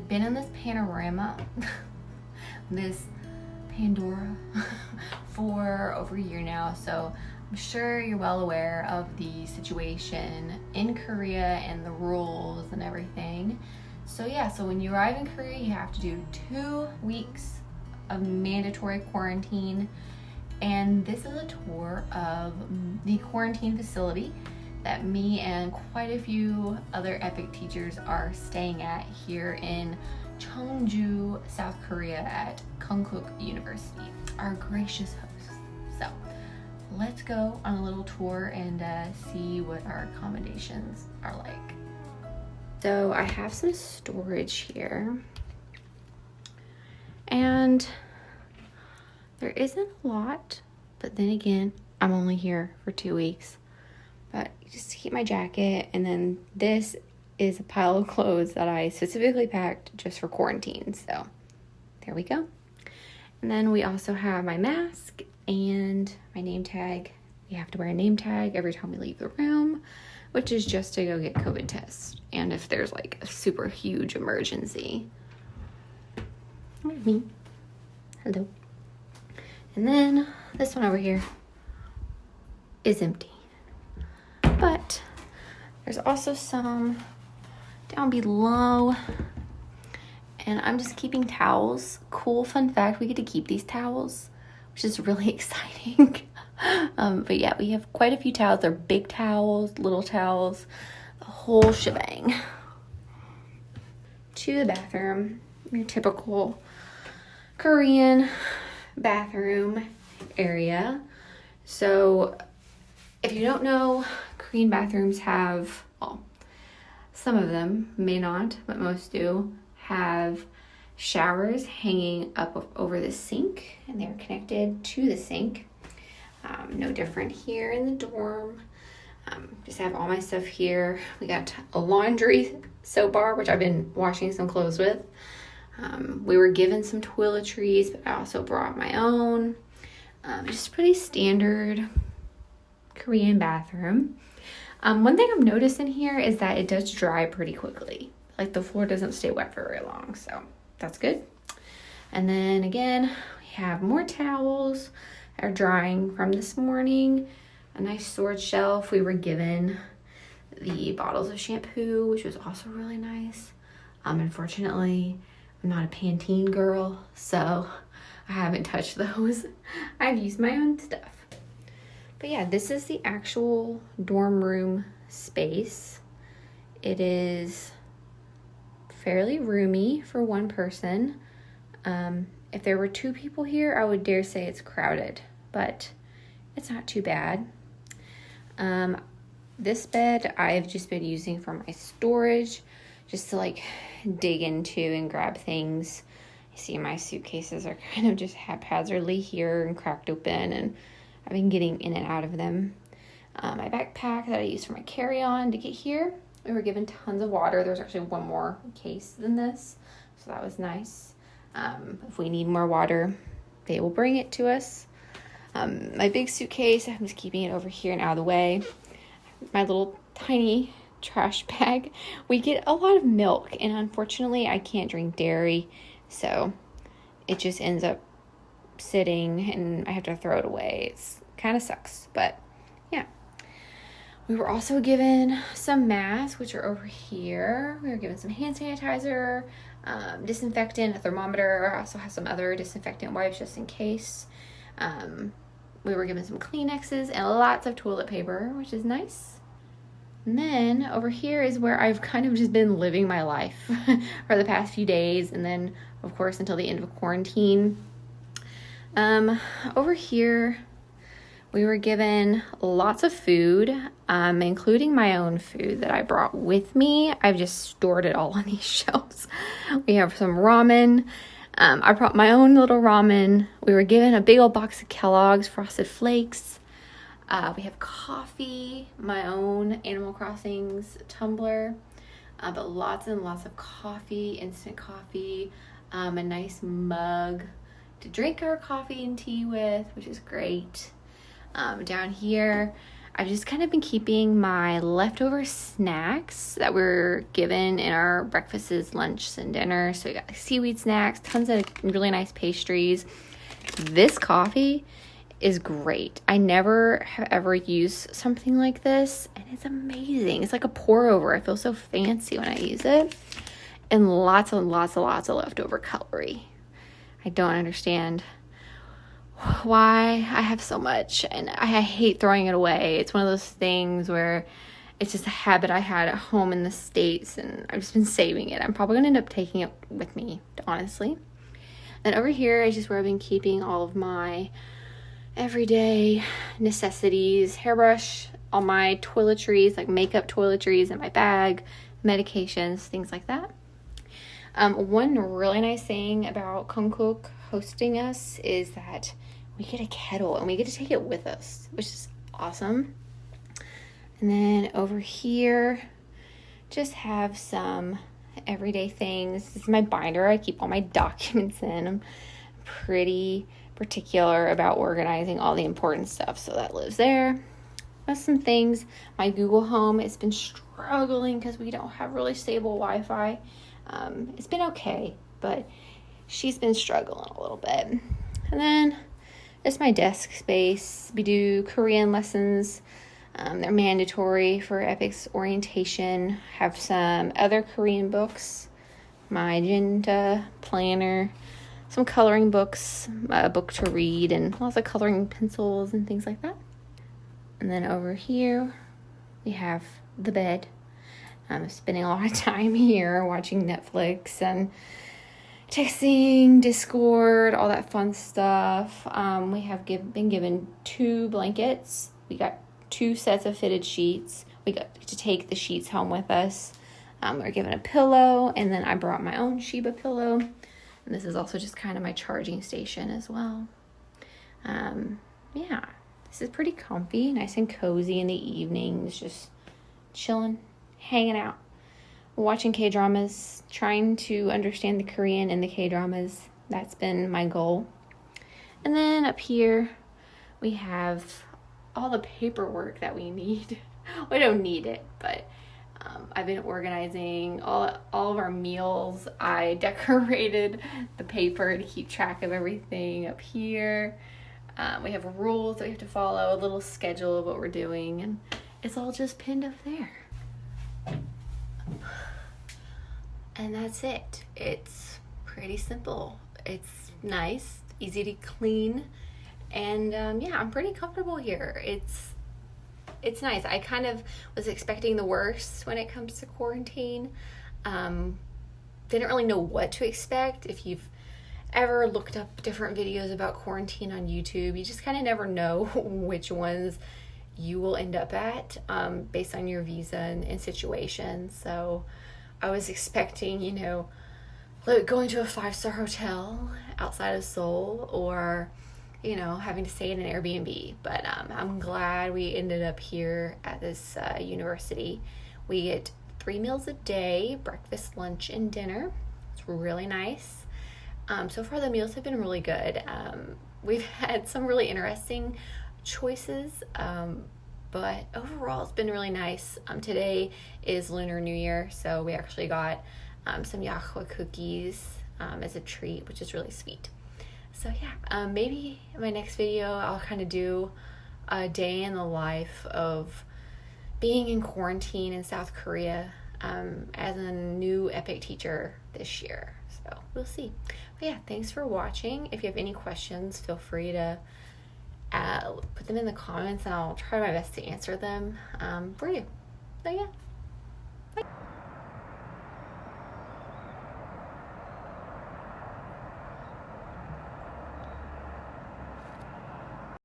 I've been in this panorama, this Pandora, for over a year now, so I'm sure you're well aware of the situation in Korea and the rules and everything. So yeah, so when you arrive in Korea, you have to do 2 weeks of mandatory quarantine. And this is a tour of the quarantine facility that me and quite a few other EPIK teachers are staying at here in Chungju, South Korea at Konkuk University, our gracious hosts. So let's go on a little tour and see what our accommodations are like. So I have some storage here, and there isn't a lot, but then again, I'm only here for 2 weeks. But just keep my jacket, and then this is a pile of clothes that I specifically packed just for quarantine. So there we go. And then we also have my mask and my name tag. We have to wear a name tag every time we leave the room, which is just to go get COVID tests. And if there's like a super huge emergency. There's me. Hello. And then this one over here is empty. But there's also some down below. And I'm just keeping towels. Cool fun fact, we get to keep these towels, which is really exciting. But yeah, we have quite a few towels. They're big towels, little towels, the whole shebang. To the bathroom, your typical Korean bathroom area. So if you don't know, Korean bathrooms have, well, some of them may not, but most do, have showers hanging up over the sink, and they're connected to the sink. No different here in the dorm. Just have all my stuff here. We got a laundry soap bar, which I've been washing some clothes with. We were given some toiletries, but I also brought my own. Just pretty standard Korean bathroom. One thing I've noticed in here is that it does dry pretty quickly. Like the floor doesn't stay wet for very long, so that's good. And then again, we have more towels that are drying from this morning. A nice storage shelf. We were given the bottles of shampoo, which was also really nice. Unfortunately, I'm not a Pantene girl, so I haven't touched those. I've used my own stuff. But yeah, this is the actual dorm room space. It is fairly roomy for one person. If there were 2 people here, I would dare say it's crowded, but it's not too bad. This bed I've just been using for my storage, just to like dig into and grab things. You see my suitcases are kind of just haphazardly here and cracked open, and I've been getting in and out of them. My backpack that I use for my carry-on to get here, we were given tons of water. There's actually one more case than this, so that was nice. If we need more water, they will bring it to us. My big suitcase, I'm just keeping it over here and out of the way. My little tiny trash bag. We get a lot of milk, and unfortunately I can't drink dairy, so it just ends up sitting and I have to throw it away. It's kind of sucks, but yeah. We were also given some masks, which are over here. We were given some hand sanitizer, disinfectant, a thermometer. I also have some other disinfectant wipes just in case. We were given some Kleenexes and lots of toilet paper, which is nice. And then over here is where I've kind of just been living my life for the past few days, and then of course until the end of quarantine. Over here we were given lots of food, including my own food that I brought with me. I've just stored it all on these shelves. We have some ramen. I brought my own little ramen. We were given a big old box of Kellogg's Frosted Flakes. We have coffee, my own Animal Crossing's tumbler, but lots and lots of coffee, instant coffee, a nice mug to drink our coffee and tea with, which is great. Down here, I've just kind of been keeping my leftover snacks that were given in our breakfasts, lunch, and dinner. So we got like seaweed snacks, tons of really nice pastries. This coffee is great. I never have ever used something like this, and it's amazing. It's like a pour over. I feel so fancy when I use it. And lots and lots and lots of leftover calorie. I don't understand why I have so much, and I hate throwing it away. It's one of those things where it's just a habit I had at home in the States, and I've just been saving it. I'm probably going to end up taking it with me, honestly. And over here is just where I've been keeping all of my everyday necessities, hairbrush, all my toiletries, like makeup toiletries in my bag, medications, things like that. One really nice thing about Konkuk hosting us is that we get a kettle and we get to take it with us, which is awesome. And then over here, just have some everyday things. This is my binder. I keep all my documents in. I'm pretty particular about organizing all the important stuff, so that lives there. That's some things. My Google Home has been struggling because we don't have really stable Wi-Fi. It's been okay, but she's been struggling a little bit. And then it's my desk space. We do Korean lessons. They're mandatory for EPIK's orientation. Have some other Korean books, my agenda, planner, some coloring books, a book to read, and lots of coloring pencils and things like that. And then over here, we have the bed. I'm spending a lot of time here watching Netflix and texting, Discord, all that fun stuff. We have been given 2 blankets. We got 2 sets of fitted sheets. We got to take the sheets home with us. We're given a pillow, and then I brought my own Sheba pillow. And this is also just kind of my charging station as well. Yeah, this is pretty comfy, nice and cozy in the evenings, just chilling, hanging out, watching K-dramas, trying to understand the Korean in the K-dramas. That's been my goal. And then up here, we have all the paperwork that we need. We don't need it, but I've been organizing all of our meals. I decorated the paper to keep track of everything up here. We have rules that we have to follow, a little schedule of what we're doing, and it's all just pinned up there. And that's it. It's pretty simple. It's nice, easy to clean, and yeah, I'm pretty comfortable here. It's nice. I kind of was expecting the worst when it comes to quarantine. Didn't really know what to expect. If you've ever looked up different videos about quarantine on YouTube, you just kind of never know which ones you will end up at based on your visa and situation. So I was expecting, like going to a 5-star hotel outside of Seoul, or having to stay in an Airbnb. But I'm glad we ended up here at this university. We get 3 meals a day, breakfast, lunch, and dinner. It's really nice. So far the meals have been really good. We've had some really interesting choices, but overall it's been really nice. Today is Lunar New Year, so we actually got some Yahoo cookies as a treat, which is really sweet. So yeah, maybe in my next video I'll kind of do a day in the life of being in quarantine in South Korea as a new EPIK teacher this year. So we'll see. But yeah, thanks for watching. If you have any questions, feel free to put them in the comments, and I'll try my best to answer them for you. So yeah.